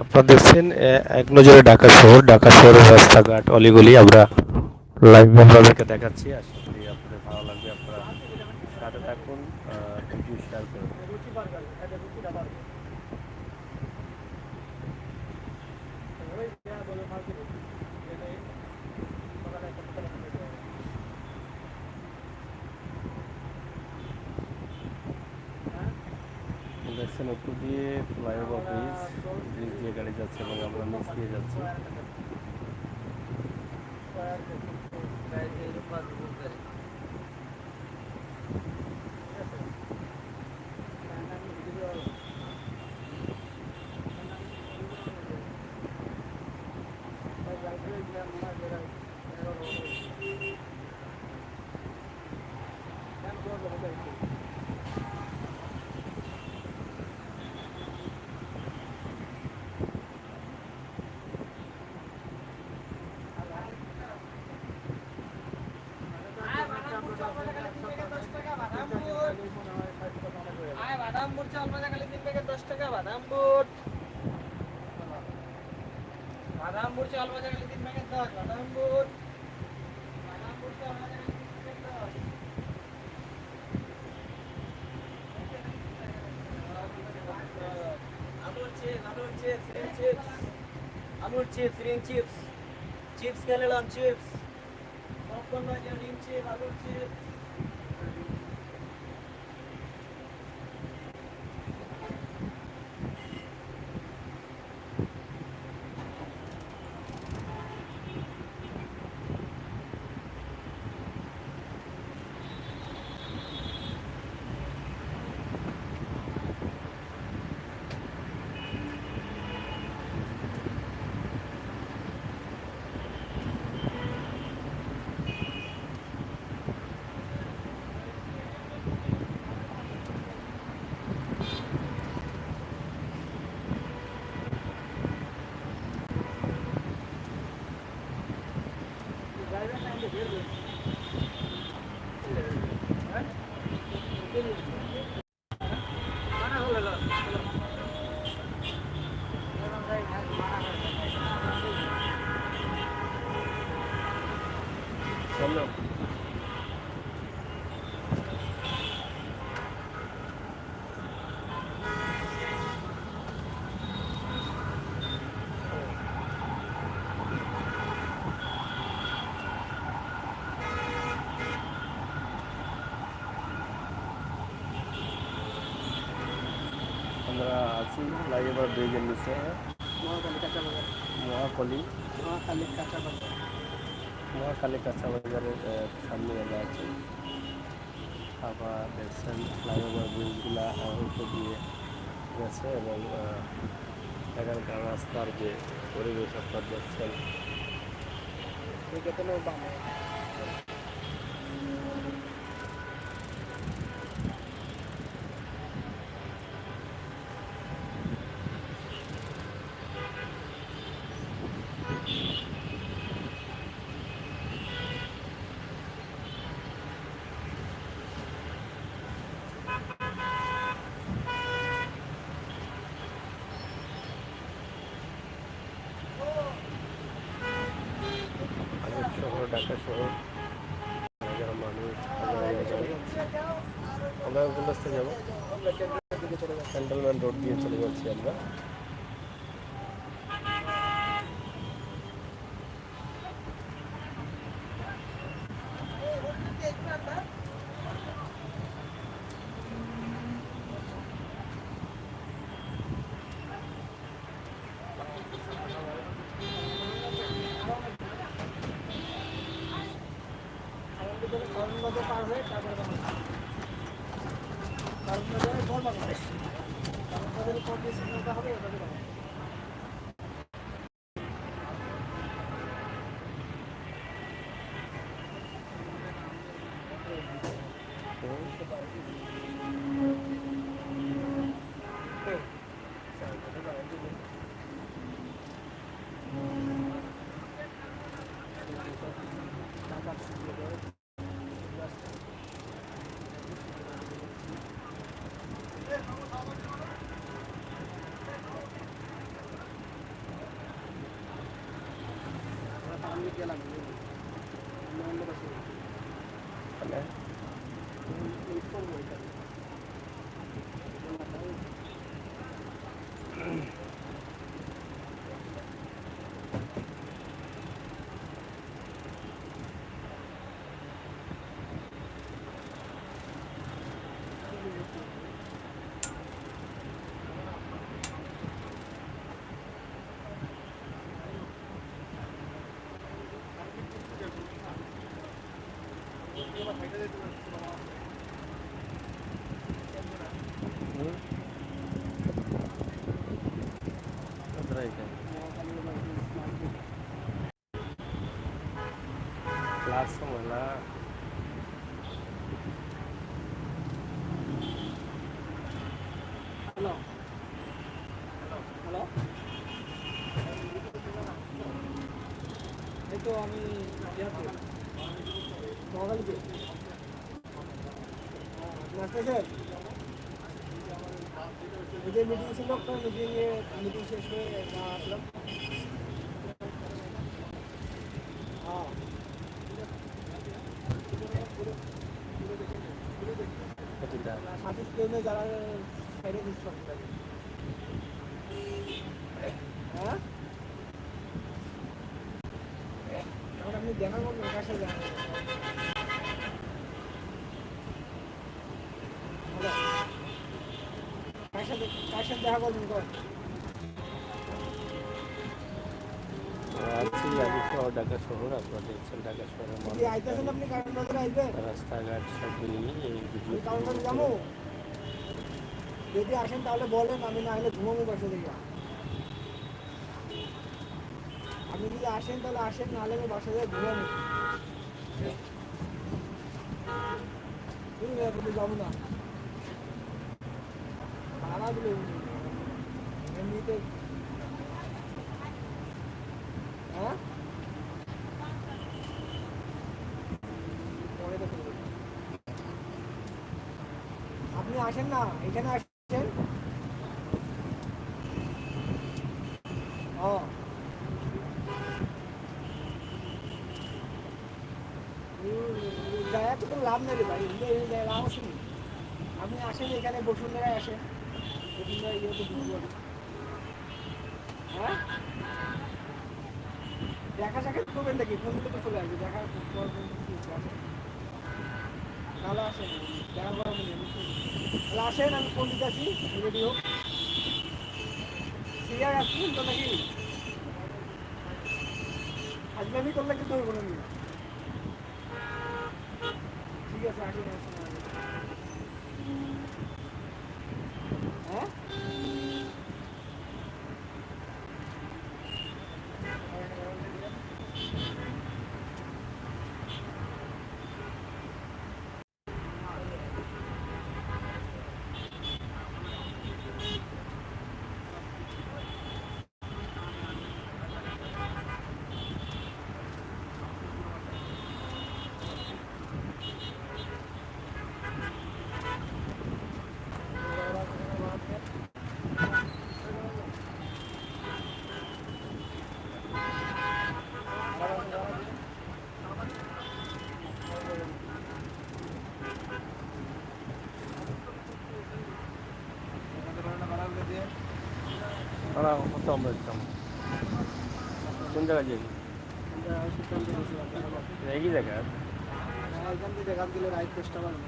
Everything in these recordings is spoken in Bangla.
আপনারা দেখছেন এক নজরে ঢাকা শহর, ঢাকা শহরের রাস্তাঘাট অলিগলি আমরা লাইভ আপনাদেরকে দেখাচ্ছি। আশা করি আপনাদের ভালো লাগবে। আপনারা সাথে থাকুন, ভিডিও শেয়ার করুন। দেখছেন উপর দিয়ে ফ্লাইওভার ব্রিজ দিয়ে গাড়ি যাচ্ছে এবং আমরা নিচ দিয়ে যাচ্ছি। বাদামপুর চাল ভাজা খালি 3 প্যাকেট 10 টাকা। বাদামপুর চাল ভাজা খালি 3 প্যাকেট 10। বাদামপুর চাল ভাজা খালি 3 প্যাকেট 10। আলুর চিপস, রিং চিপস, চিপস খেলাম চিপস, পপকর্ন ভাজা, রিং চিপস, আলুর চিপস। আমরা আছি ফ্লাইওভার ব্রিজের নিচে, মহাখালী কাঁচা বাজারের সামনে আমরা আছি। আবার দেখছেন ফ্লাইওভার ব্রিজগুলা উপর দিয়ে গেছে এবং এখানকার রাস্তার যে পরিবেশ আপনার দেখছেন। শহর, ঢাকা শহর, হাজার মানুষ, আমরা কোন রাস্তায় যাবো? ক্যান্টনমেন্ট রোড দিয়ে চলে যাচ্ছি আমরা। মানে ক্লাস সময় হ্যালো হ্যালো এই তো আমি মহাকালীতে আসতেছেন এই যে মিটিং ছিল তো মিটিং শেষ হয়ে আসলাম হ্যাঁ সাথে ট্রেনে যারা সাইডে দিচ্ছে হ্যাঁ এখন আপনি দেখা করবেন কার সাথে দেখা করবেন হ্যালো কার সাথে দেখা করবেন কর আছি আগে শহর ঢাকা শহর আপনারা দেখছেন ঢাকা শহরের যদি আইতেছেন আপনি কারণ বাজারে আইবেন রাস্তাঘাট সব মিলিয়ে এই ভিডিও কাউন্টারে যাবো যদি আসেন তাহলে বলেন আমি না হলে ঘুমাবো বাসা থেকে আপনি যদি আসেন তাহলে আসেন নাহলে আমি বাসা থেকে ঘুমাবো যাবো না ভাড়া দিলে এমনিতে হ্যাঁ আপনি আসেন না এখানে আসেন জায়গা তো কোনো লাভ নেই রে ভাই লাভ আছে নি আপনি আসেন এখানে বসুন্ধরায় আসেন বসুন্ধরা ইয়ে তো হ্যাঁ দেখা সাক্ষাৎ করবেন নাকি ফোন দিলে চলে আসবে দেখা করবেন তাহলে আসেন দেখা করা মনে তাহলে আসেন আমি ফোন দিতে আসি রেডি হোক সিরিয়ার আসছেন তো নাকি আজকে আমি করলে কিন্তু হইব না ঠিক আছে আসেন হ্যাঁ কত আমরা দিতাম কোন জায়গায় যাই একই জায়গা এখান থেকে দেখা দিলে রাইট চেষ্টা করেন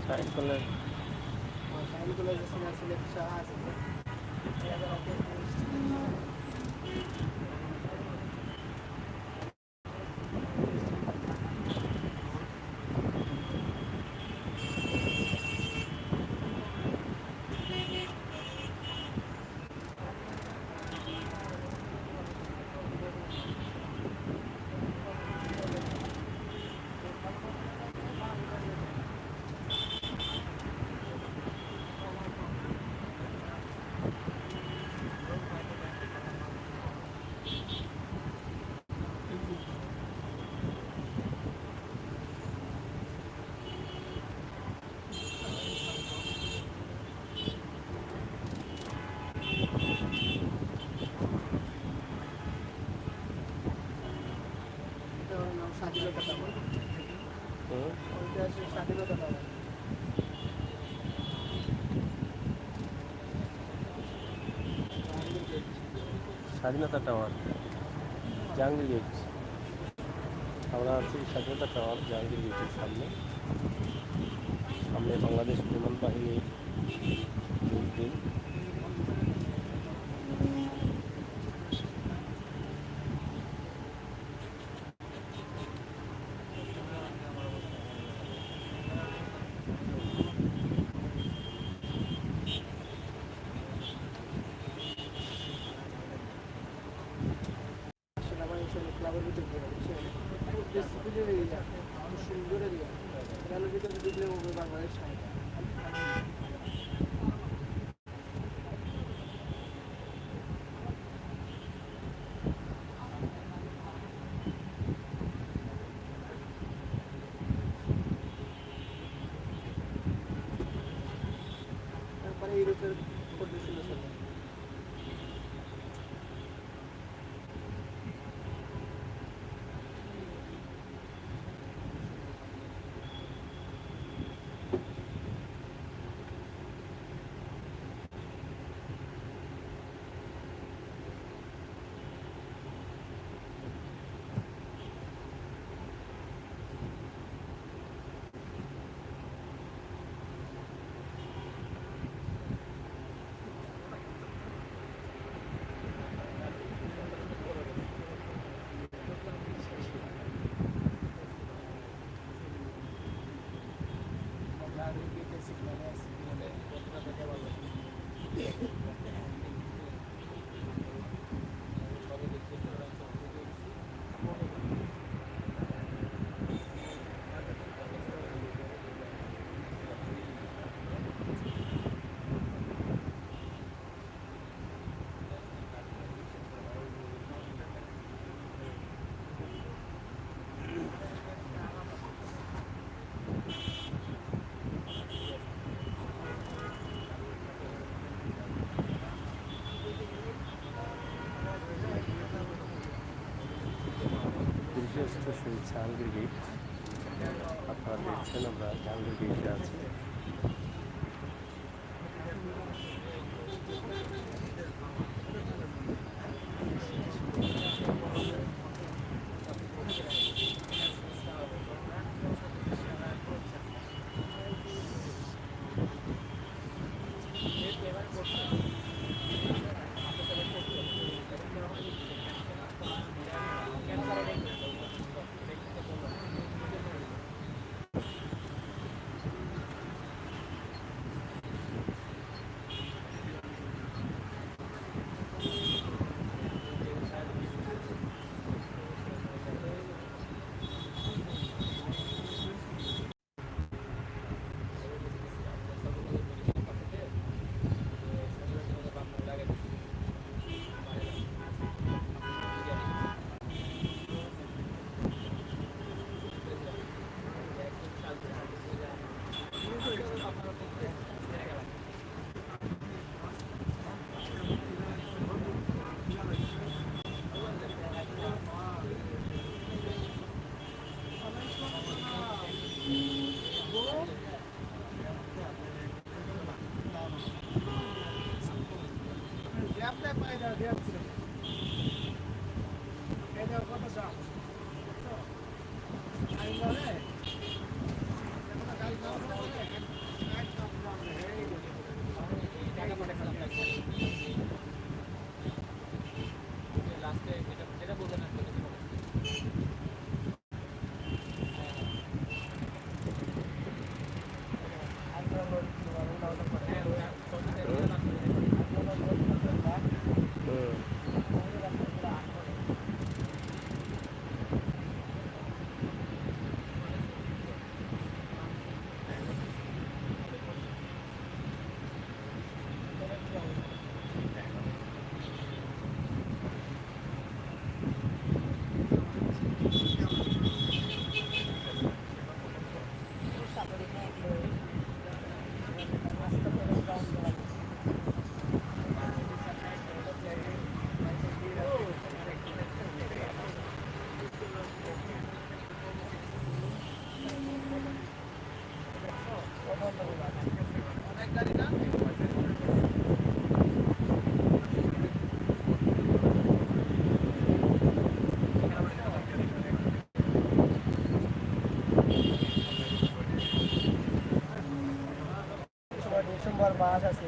সাইন করলে ওইটা আছে স্বাধীনতা টাওয়ার। স্বাধীনতা টাওয়ার, জাহাঙ্গীর গেট। আমরা আছি স্বাধীনতা টাওয়ার, জাহাঙ্গীর গেটের সামনে। সামনে বাংলাদেশ বিমান বাহিনীর বিল্ডিং। সেনাবাহিনী সৈনিক ক্লাবের ভিতর দিয়ে বুঝছেন? খুব এরিয়া, খুব সুন্দর এরিয়া। এখানের ভিতরে ঢুকলে হবে বাংলাদেশ নাই। তারপরে ইউরোপের পদ্ধতি ছিল। Station Jahangir gate. আপনারা দেখছেন আমরা জাহাঙ্গীর গেটে আছি। ডিসেম্বর মাস আছে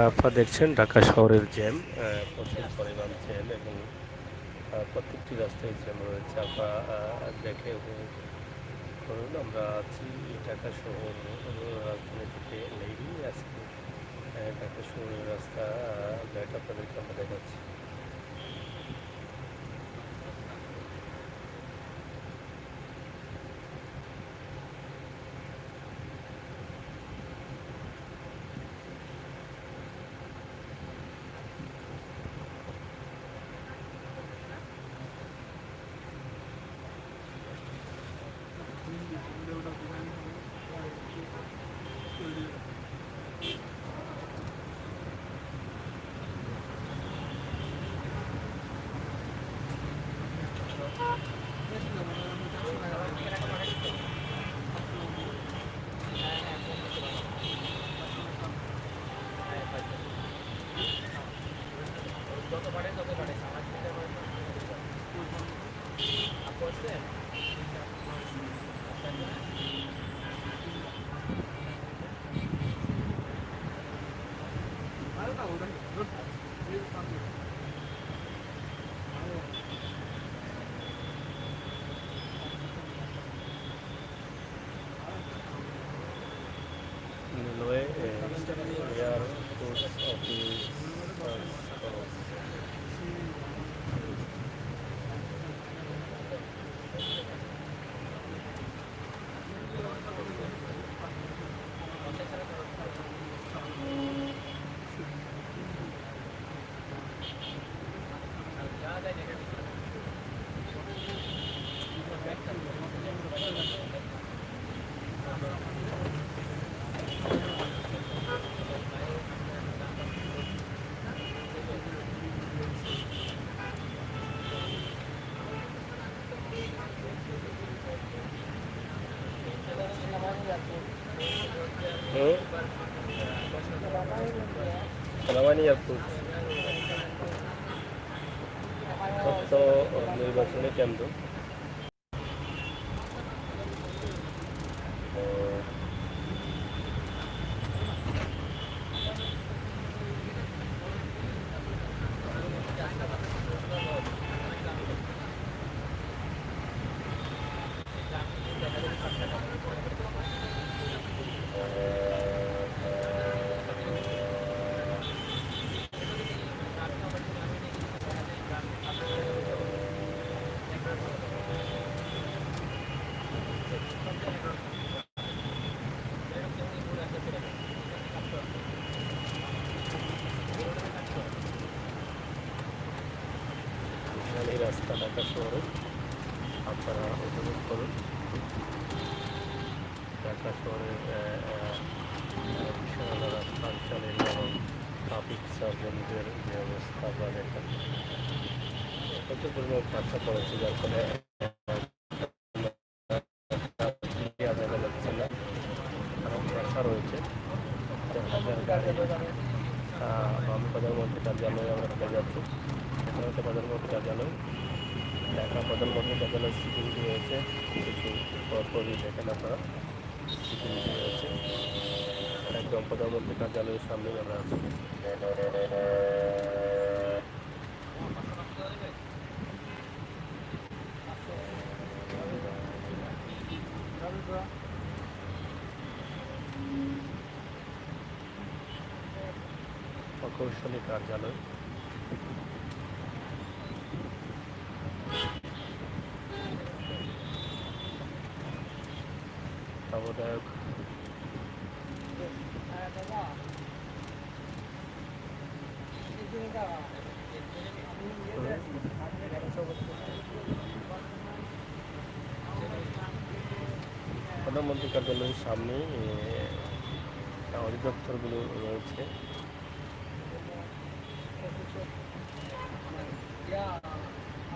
আপনারা দেখছেন ঢাকা শহরের জ্যাম, প্রচুর পরিমাণ জ্যাম এবং প্রত্যেকটি রাস্তায় জ্যাম রয়েছে। আপনারা দেখে উপভোগ করুন। আমরা আছি ঢাকা শহর রাজধানী থেকে নেই আজকে ঢাকা শহরের রাস্তা যেটা আপনাদেরকে আমরা দেখাচ্ছি। Railway Airport Office সেনাবাহিনী এয়ারপোর্ট তথ্য নির্বাচনী কেন্দ্র। এই রাস্তা ঢাকা শহরে আপনারা উপভোগ করুন। ঢাকা শহরের বিশাল রাস্তাঞ্চলের এবং ট্রাফিক সার্জনদের যে অবস্থা বা দেখেন প্রচুর পরিমাণ খরচা করেছে, যার ফলে দেখা যাচ্ছে না এবং ব্যবসা রয়েছে। আমি প্রধানমন্ত্রী কার্যালয়ে আমরা ঢুকে যাচ্ছি। এটা হচ্ছে প্রধানমন্ত্রী কার্যালয়। ঢাকা প্রধানমন্ত্রী কার্যালয় সিকিউরিটি রয়েছে, কিছু পরপরই দেখেন আপনারা সিকিউরিটি রয়েছে। একদম প্রধানমন্ত্রী কার্যালয়ের সামনেই আমরা আছি। প্রকৌশলী কার্যালয়, আবদায়ক প্রধানমন্ত্রী কার্যালয়ের সামনে অধিদপ্তরগুলো রয়েছে।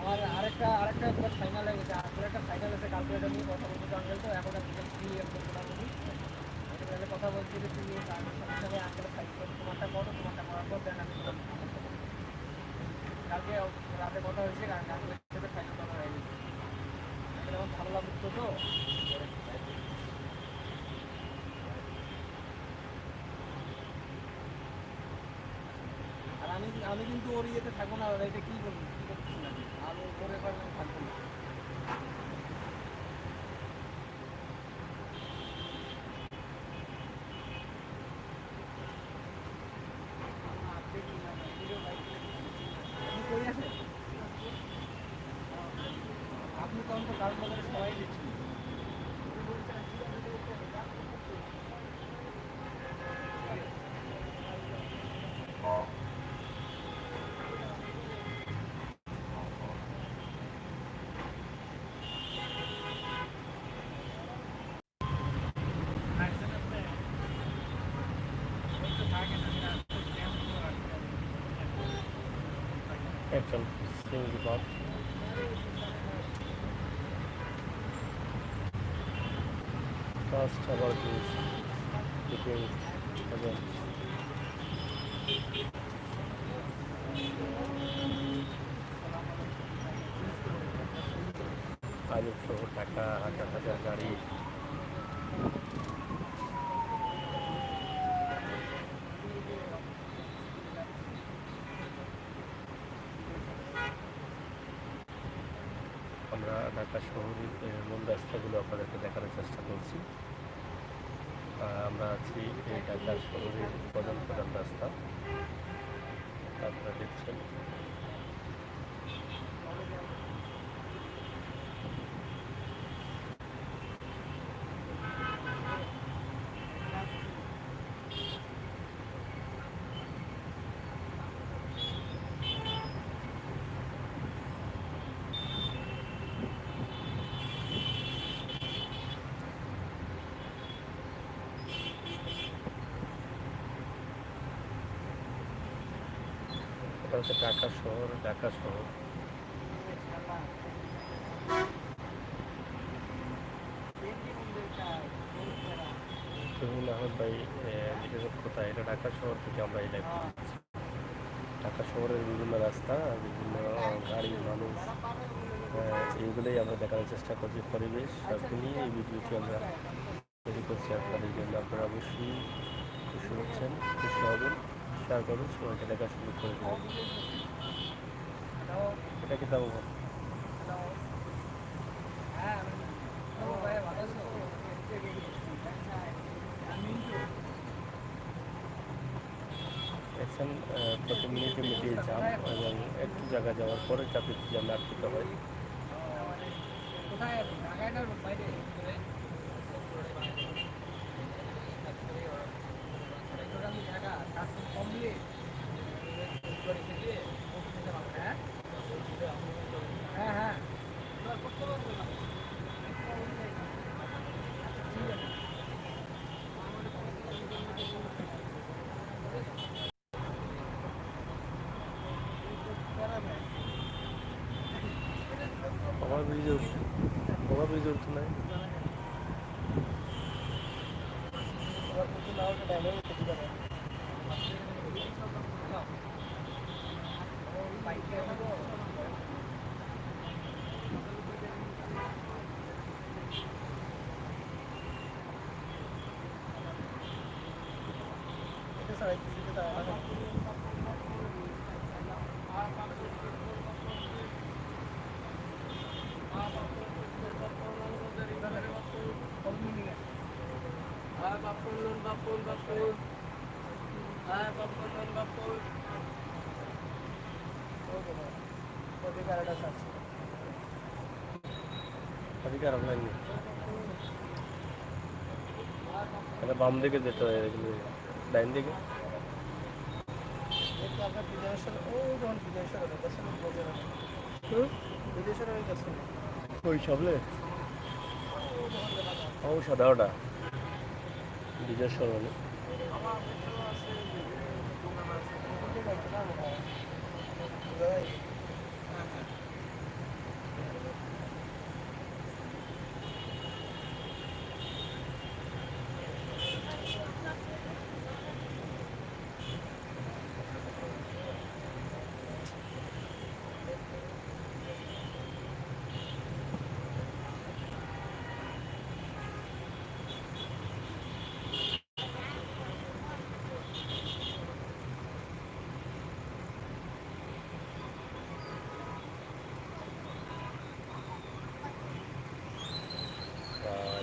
আমার আরেকটা ফাইনাল হয়ে গেছে, আসলে একটা ফাইনাল আছে ক্যালকুলেটর নিয়ে কথা বলতে আঙ্কেল, তো এখন একটা ফ্রি একদম মোটামুটি তাহলে কথা বলছি যে তুমি সাথে আঙ্কেল ফাইল করো, তোমারটা করো, তোমারটা করার পর দেন আমি কালকে রাতে কথা হয়েছে, কারণ আঙ্কেলের সাথে ফাইল করা হয়ে গেছে। আমার ভালো লাগতো তো আর আমি কিন্তু ওর ইয়েতে থাকবো না, এটা কি বলবো কি করতেছি না, আর ওর করে থাকবো না। আপনি তখন তো কারণ বাজারে সবাই দিচ্ছি। একজন সিংহবাগ first about this between again আজব শহর ঢাকা, হাজার হাজার গাড়ি, আমরা ঢাকা শহরের মূল রাস্তাগুলো আপনাদেরকে দেখানোর চেষ্টা করছি। আমরা আছি এই ঢাকা শহরের প্রধান প্রধান রাস্তা, আপনারা দেখছেন। এটা হচ্ছে ঢাকা শহর, ঢাকা শহর। জহির আহমদ ভাই বিশেষত কোথায়, এটা ঢাকা শহর থেকে আমরা এই লাইভ করছি। ঢাকা শহরের বিভিন্ন রাস্তা, বিভিন্ন গাড়ি, মানুষ, এইগুলোই আমরা দেখানোর চেষ্টা করছি। পরিবেশ সবকে নিয়ে এই ভিডিওটি আমরা তৈরি করছি আপনাদের জন্য। আপনারা অবশ্যই খুশি হচ্ছেন, খুশি হবেন, শেয়ার করবেন, সময়টা দেখা শুরু করে দেবেন। এটা কি দাম দেখছেন, প্রতি মিনিটে মিটিয়ে যান এবং একটু জায়গা যাওয়ার পরে ট্রাফিক জ্যামে আটকিতে হয়। হ্যাঁ হ্যাঁ ওভারব্রিজ উঠতে নাই। সরাইতেছি তো তাই না। ওদিকে আরেকটা ছাড়ছে। ওদিকে আর লাইন নেই, এটা বাম দিকে যেতে হয়, এগুলো ডাইন দিকে। একটু আপনার বিদেশের ও যখন বিদেশের গেছে বিদেশের হয়ে গেছে ওই সবলে ও সাদা ওটা বিজয় সরণে।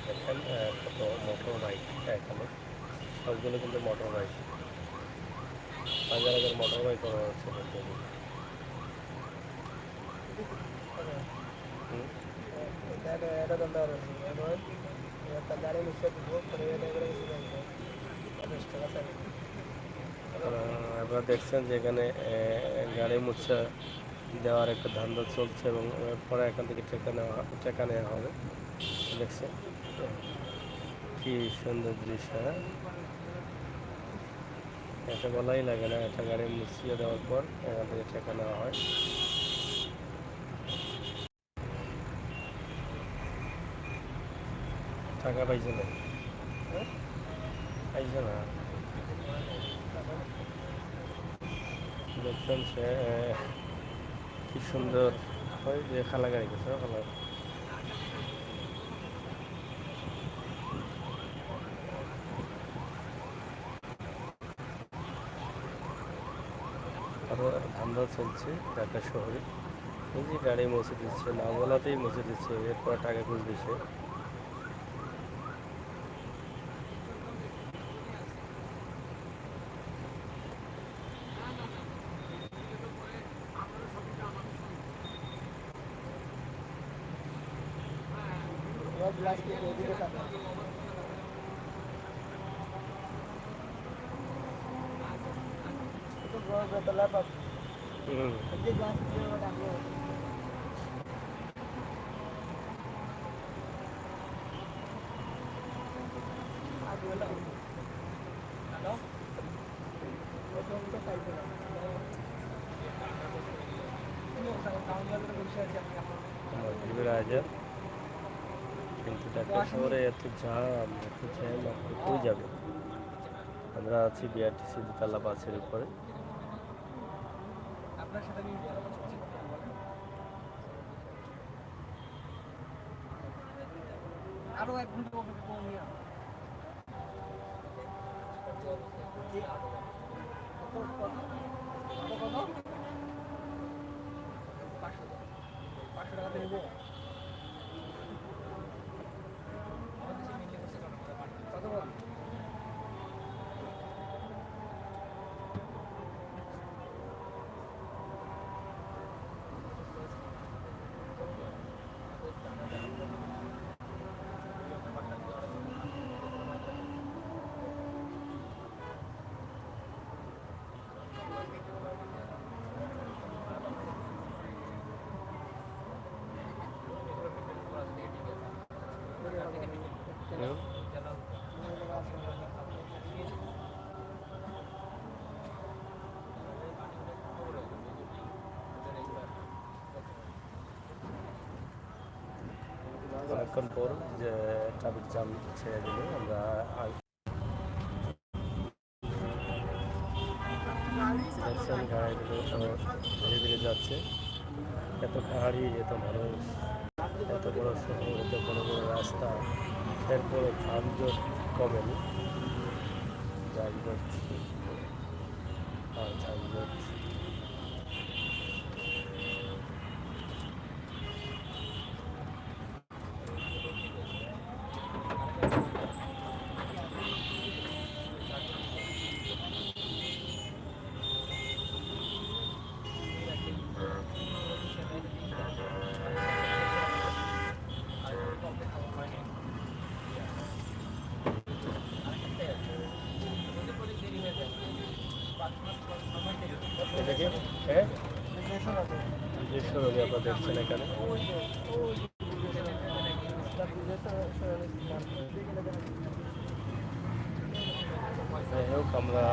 দেখেন কত মোটর বাইক এখানে, সবগুলো কিন্তু মোটর বাইক, হাজার হাজার মোটর বাইক করা হচ্ছে বলতে গেলে। এটা ধন্দা গাড়ি মিশে দিব করে আপনারা দেখছেন যে এখানে গাড়ি মুছা দেওয়ার একটা ধান্দা চলছে এবং পরে এখান থেকে টাকা নেওয়া হবে। দেখছেন কি সুন্দর দৃশ্য, হ্যাঁ? এটা বলাই লাগে না, একটা গাড়ি মুছিয়ে দেওয়ার পর এখান থেকে টাকা নেওয়া হয়। টাকা পাইছে না, পাইছে না। দেখছেন সে কি সুন্দর হয় যে খালা গাড়ি গেছে খালা। আরও ধান্দা চলছে ঢাকা শহরে, এই যে গাড়ি মুছে দিচ্ছে, না বলাতেই মুছে দিচ্ছে, এরপর টাকা ঘুষ দিচ্ছে। গ্লাস দিয়ে এদিকে সামনে তো বড় বেতলা পাব এদিকে গ্লাস দিয়ে ডাকবো আগে হলো হ্যালো ওটা তো পাইছে না কাউন্টারে বসে আছে আপনি রাজা, কিন্তু ঢাকা শহরে এত জ্যাম আপনি কই যাবে। আমরা আছি বিআরটিসি দোতলা বাসের উপরে। আপনার সাথে আমি আরো 1 ঘন্টা অপেক্ষা করুন মিয়া পাঁচশো টাকা দেবো কত বল অনেকক্ষণ পর যে ট্রাফিক জ্যাম ছেড়ে দিল, আমরা দেখছেন গাড়িগুলো ধীরে ধীরে যাচ্ছে। এত গাড়ি, এত মানুষ, এত বড় শহর, এত বড় বড় রাস্তা, এরপরে যানজট কমেনি, যানজট আচ্ছা গুড। এটা কি? হ্যাঁ, নিজস্ব রোগী আপনারা দেখছেন এখানে। যাই হোক, আমরা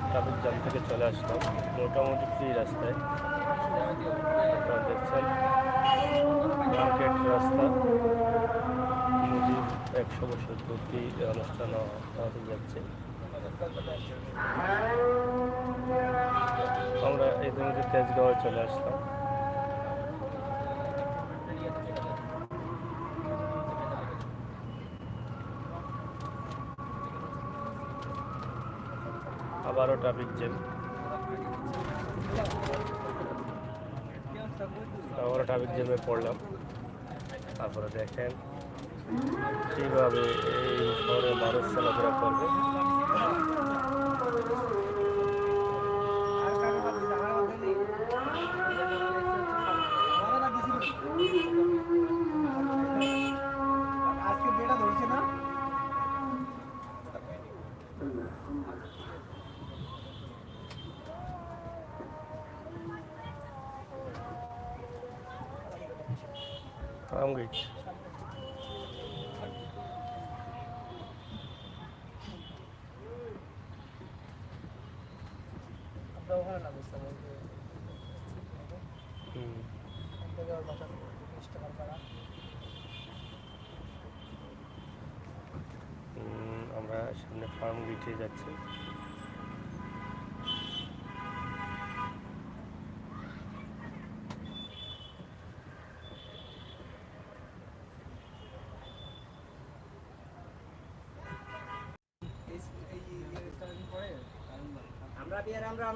ট্রাফিক জ্যাম থেকে চলে আসলাম মোটামুটি ফ্রি রাস্তায়। আপনারা দেখছেন মার্কেট রাস্তা, মুজিব 100 বছর পূর্তি অনুষ্ঠান হতে যাচ্ছে। আমরা ইতিমধ্যে তেজগাঁওয়ে চলে আসলাম। আবারও ট্রাফিক জ্যাম, আবারও ট্রাফিক জ্যামে পড়লাম। তারপরে দেখেন কীভাবে এই শহরে মানুষ চলাফেরা করবে। আজকে বেটা ধরছে না। ফার্মগেট আমরা ওখানে না বুঝতে পারছি বাজার 20 টাকার ভাড়া। আমরা সামনে ফার্মগেটে যাচ্ছি। আমরা বিয়ারা আমরা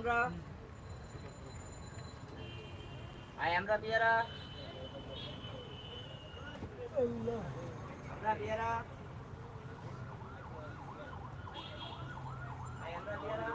আমরা বিয়ারা আমরা বিয়ারা আমরা বিয়ারা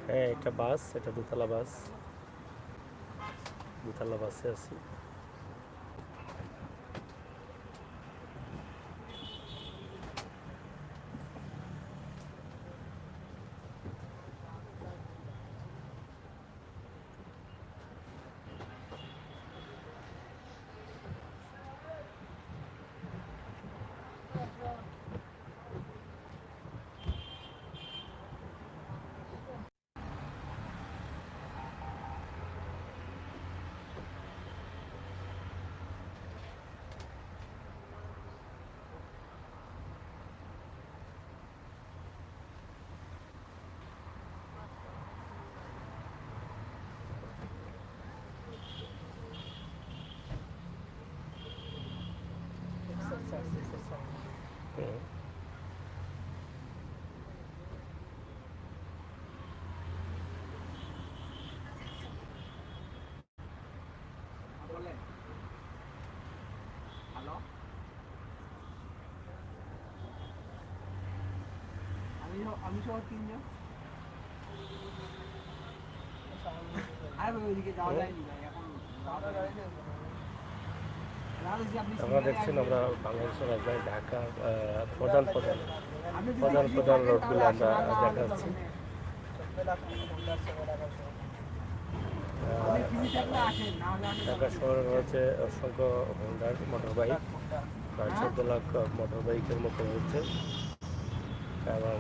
হ্যাঁ, এটা বাস, এটা দোতলা বাস, দোতলা বাসে আছি। আমি সহ 3 জন। আরে ওইদিকে যাওয়া যায়নি ভাই, এখন যাওয়া যায় না। আমরা দেখছেন আমরা বাংলাদেশের রাজধানী ঢাকা প্রধান প্রধান প্রধান প্রধান রোডগুলো আমরা দেখাচ্ছি। ঢাকা শহরে রয়েছে অসংখ্য হোন্ডার মোটর বাইক, প্রায় 14 লাখ মোটর বাইকের মতো রয়েছে এবং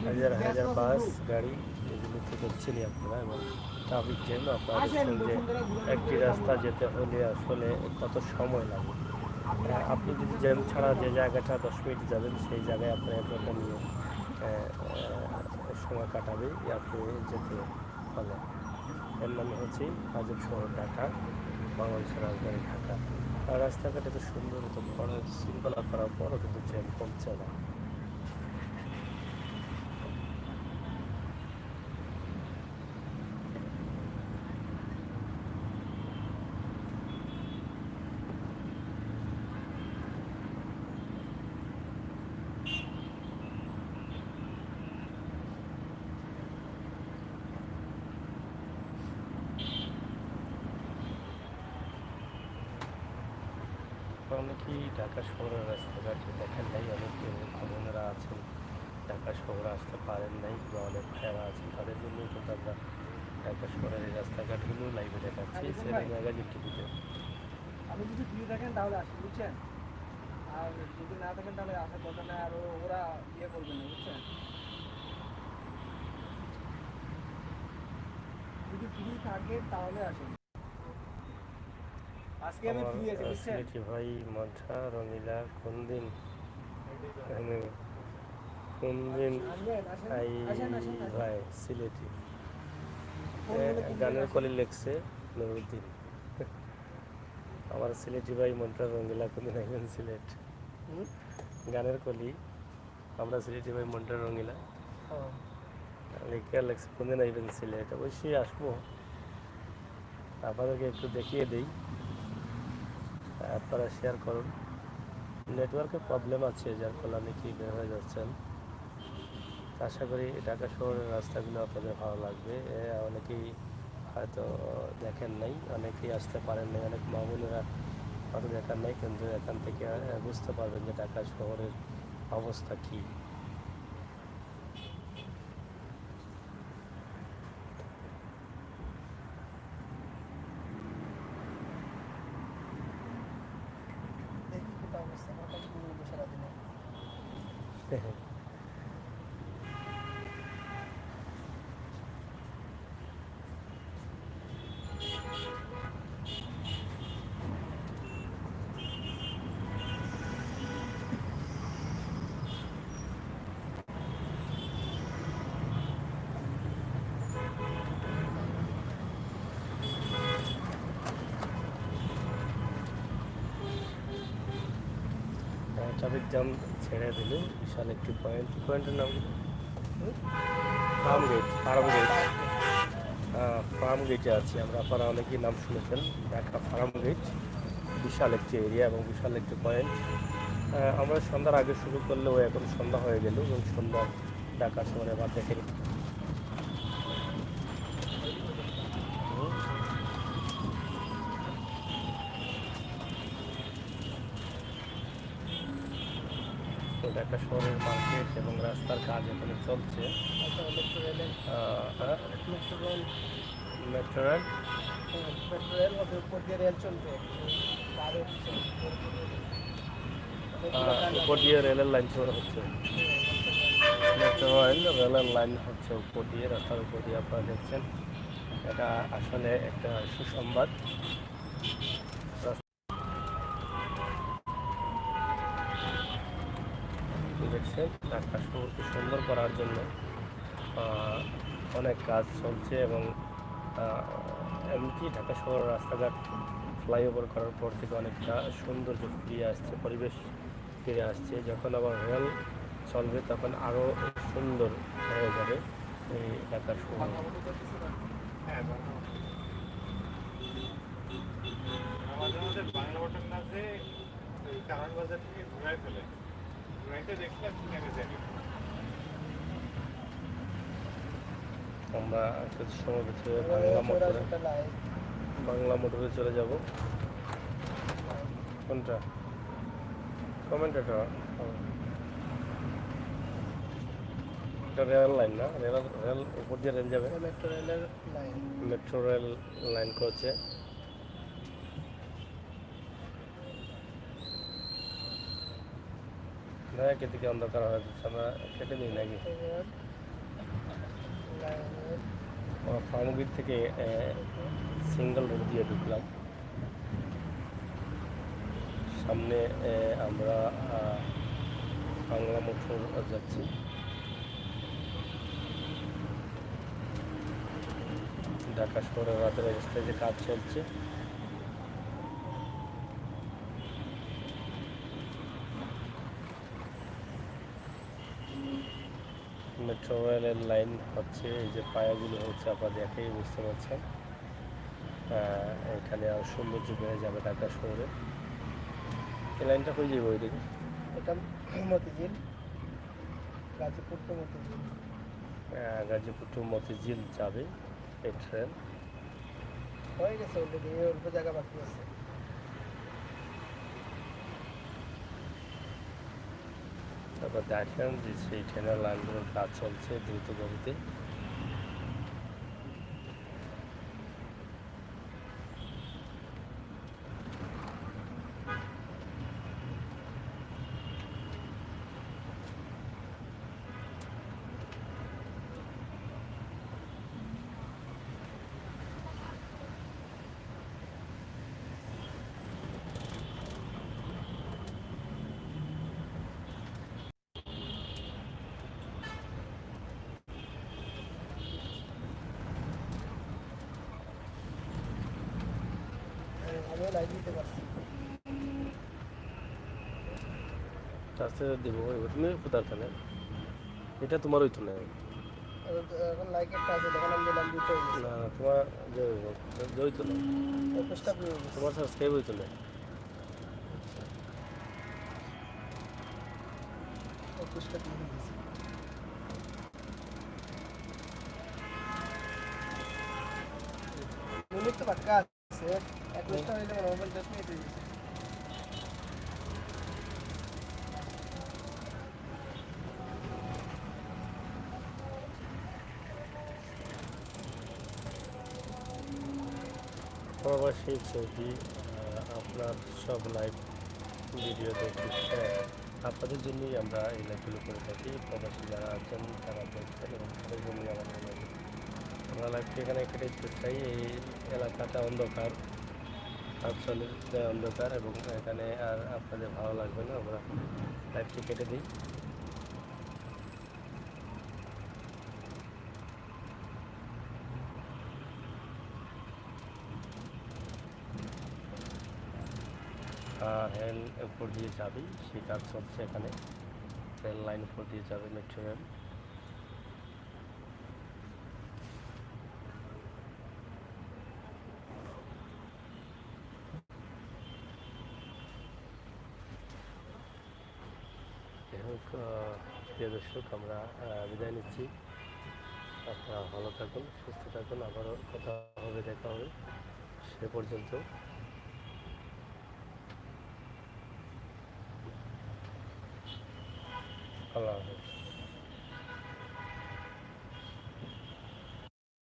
হাজার হাজার বাস গাড়ি, এগুলো তো দেখছেনই আপনারা। এবং ট্রাফিক জ্যাম আপনারা দেখছেন যে একটি রাস্তা যেতে হলে আসলে কত সময় লাগে। আপনি যদি জ্যাম ছাড়া যে জায়গাটা 10 মিনিট যাবেন সেই জায়গায় আপনার 1 ঘন্টা নিয়ে সময় কাটাবে আপনি যেতে হলে। এর নাম হচ্ছে আজব শহর ঢাকা, বাংলাদেশের রাজধানী ঢাকা। আর রাস্তাঘাট এত সুন্দর, এত বড় শৃঙ্খলা করার পরও কিন্তু জ্যাম কমছে না। অনেকেই ঢাকা শহরের রাস্তাঘাট দেখেন নাই, অনেকে ভ্রমণেরা আছেন ঢাকা শহরে আসতে পারেন নাই, বা অনেক ভাইয়েরা আছেন, তাদের জন্যই কিন্তু আমরা ঢাকা শহরের এই রাস্তাঘাটগুলো লাইভে দেখাচ্ছি সেভেন ম্যাগাজিন টিভিতে। আপনি যদি ফ্রি থাকেন তাহলে আসুন, বুঝছেন? আর যদি না থাকেন তাহলে আসার দরকার নেই, আর ওরা ইয়ে করবে না, বুঝছেন? যদি ফ্রি থাকেন তাহলে আসুন। আজকে আমি ফ্রি আছি, বুঝছেন? সিলেটি ভাই মাঠা রঙিলা কোন দিন ভাই সিলেটি গানের কলি লেখছে নুরুদ্দিন। আমার সিলেটি ভাই মনটা রঙিলা কোন দিন আইবেন সিলেট। গানের কলি আমরা সিলেটি ভাই মনটা রঙিলা লেখা লেখছে কোন দিন আইবেন সিলেট। অবশ্যই আসবো, আপনাদেরকে একটু দেখিয়ে দিই, আপনারা শেয়ার করুন। নেটওয়ার্কের প্রবলেম আছে যার ফলে অনেকেই বের হয়ে যাচ্ছেন। আশা করি ঢাকা শহরের রাস্তাগুলো আপনাদের ভালো লাগবে। অনেকেই হয়তো দেখেন নাই, অনেকেই আসতে পারেন নাই, অনেক মা বোনেরা হয়তো দেখার নাই, কিন্তু এখান থেকে বুঝতে পারবেন যে ঢাকা শহরের অবস্থা কী। ট্রাফিক জ্যাম ছেড়ে দিল, বিশাল একটি পয়েন্টের নাম ফার্ম গেট। ফার্ম গেটে আছি আমরা, আপনারা অনেকেই নাম শুনেছেন ঢাকা ফার্ম গেট। বিশাল একটি এরিয়া এবং বিশাল একটি পয়েন্ট। আমরা সন্ধ্যার আগে শুরু করলেও এখন সন্ধ্যা হয়ে গেল এবং সন্ধ্যা ঢাকা শহরে বা দেখে ঢাকা শহরের মার্কেট এবং রাস্তার কাজ এখানে চলছে। মেট্রো রেল উপর দিয়ে রেল চলবে, উপর দিয়ে রেলের লাইন হচ্ছে। মেট্রো রেলের লাইন হচ্ছে উপর দিয়ে, রাস্তার উপর দিয়ে আপনারা দেখছেন। এটা আসলে একটা সুসংবাদ। দেখছেন ঢাকা শহরকে সুন্দর করার জন্য অনেক কাজ চলছে এবং এমনকি ঢাকা শহরের রাস্তাঘাট ফ্লাইওভার করার পর থেকে অনেকটা সৌন্দর্য ফিরে আসছে, পরিবেশ ফিরে আসছে। যখন আবার রেল চলবে তখন আরও সুন্দর হয়ে যাবে এই ঢাকা শহর। আমাদের বাংলা বটন আছে কারণ বাজার থেকে ঘুরাই ফেলে, ঘুরাইতে দেখলে আপনি নেমে যাবেন। আমরা কিছু সময় ভিতরে বাংলা মোটরে চলে যাব। কোনটা কমেন্ট এটা রেল লাইন না, রেল উপর দিয়ে রেল যাবে, মেট্রো রেলের লাইন। মেট্রো রেল লাইন করছে। না এদিকে অন্ধকার হয়ে যাচ্ছে, আমরা কেটে দিই নাকি? ফার্মগেট থেকে সিঙ্গেল রোড দিয়ে ঢুকলাম। সামনে আমরা বাংলা মোটর যাচ্ছি। ঢাকা শহরের রাতের অবস্থায় যে কাজ চলছে, মেট্রো রেলের লাইন হচ্ছে, এই যে পায়াগুলো হচ্ছে আপনারা দেখেই বুঝতে পারছেন। এখানে আর সৌন্দর্য বেড়ে যাবে ঢাকা শহরে। এই লাইনটা হয়ে যাবে ওইদিকে, এটা মতিঝিল, গাজীপুর টু মতিঝিল। গাজীপুর টু মতিঝিল যাবে এই ট্রেন। হয়ে গেছে অলরেডি, অল্প জায়গা বাকি আছে। তারপর দেখেন যে সেই ট্রেনের লাইনগুলোর কাজ চলছে দ্রুত গতিতে। আমিও লাইট দিতে পারছি। রাস্তায় দেবো এবার তুমি কোথার খানে, এটা তোমার ওই তো না? এখন লাইকেরটা আছে, তখন আমি দিলাম দুটো হয়ে গেছে। না তোমার জয় তো না, 21টা ভিউ হয়ে গেছে। তোমার সাবস্ক্রাইব হইতো না। 21টা ভিউ হয়ে গেছে। মিনিট তো বাক্কা আছে, 21টা হইলে মোবাইল 10 মিনিট হয়ে গেছে। প্রবাসী ছবি, আপনার সব লাইভ ভিডিও দেখি, আপনাদের জন্যই আমরা এই লাইভগুলো করে থাকি। প্রবাসী যারা আছেন তারা দেখছেন এবং তাদের জন্যই আমাদের লাইভ। আমরা লাইভটি এখানে কেটে দিতে চাই। এই এলাকাটা অন্ধকার, আঞ্চলিক অন্ধকার, এবং এখানে আর আপনাদের ভালো লাগবে না, আমরা লাইভটি কেটে দিই। রেল উপর দিয়ে যাবে, সেই কাজ চলছে এখানে। রেল লাইন উপর দিয়ে যাবে মেট্রো রেল। যাই হোক, প্রিয় দর্শক, আমরা বিদায় নিচ্ছি। আপনারা ভালো থাকুন, সুস্থ থাকুন, আবারও কথা হবে, দেখা হবে। সে পর্যন্ত আল্লাহ হাফেজ।